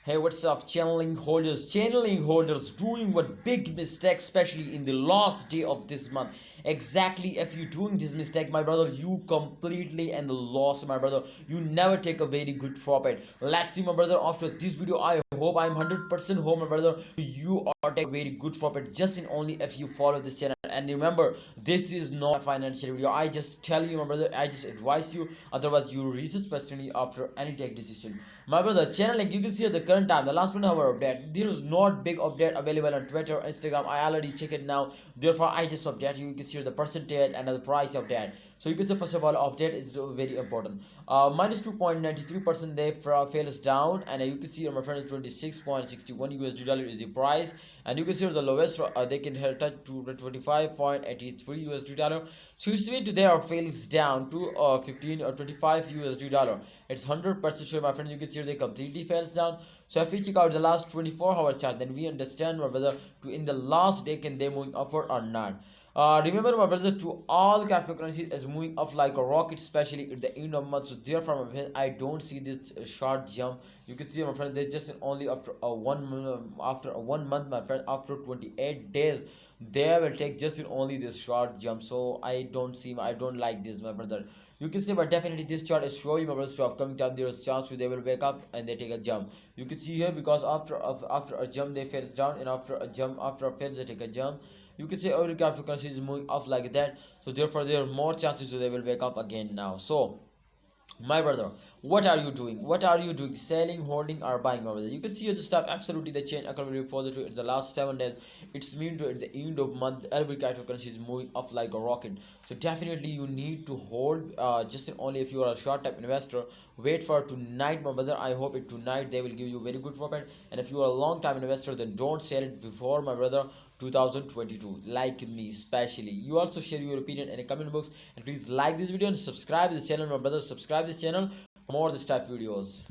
Hey, what's up, Chainlink holders? Chainlink holders doing what big mistake, especially in the last day of this month. Exactly, if you're doing this mistake, my brother, you completely and lost, my brother. You never take a very good profit. Let's see, my brother. After this video, I hope I'm 100% home, my brother. You are taking a very good profit just in only if you follow this channel. And remember, this is not a financial video. I just tell you, my brother. I just advise you. Otherwise, you research personally after any take decision. My brother, channel like you can see at the current time, the last 1 hour update. There is not big update available on Twitter, Instagram. I already check it now. Therefore, I just update you. You can see the percentage and the price of that. So you can say first of all, update is very important. Minus 2.93% they fails down, and you can see my friend 26.61 USD dollar is the price, and you can see the lowest they can touch to 25.83 USD dollar. So it's way to there fails down to 15 or 25 USD dollar. It's 100% sure, my friend. You can see they completely fails down. So if we check out the last 24-hour chart, then we understand whether to in the last day can they moving upward or not. Remember, my brother, to all cryptocurrencies is moving up like a rocket, especially at the end of month. So therefore, my friend, I don't see this short jump. You can see, my friend, they just only after a 1 month, my friend, after 28 days, they will take just in only this short jump. So I don't like this, my brother. You can see, but definitely this chart is showing, my brothers, to upcoming time there is chance they will wake up and they take a jump. You can see here because after a jump they fails down, and after a jump after a fails they take a jump. You can see every cryptocurrency is moving up like that. So therefore there are more chances they will wake up again now. So my brother, what are you doing? What are you doing? Selling, holding, or buying over there? You can see the stuff absolutely the change according to further to the last 7 days. It's mean to at the end of month every cryptocurrency is moving up like a rocket. So definitely you need to hold just only if you are a short term investor. Wait for tonight, my brother. I hope it tonight they will give you very good profit. And if you are a long time investor, then don't sell it before, my brother, 2022, like me especially. You also share your opinion in the comment box, and please like this video and subscribe this channel, my brother. Subscribe this channel for more this type videos.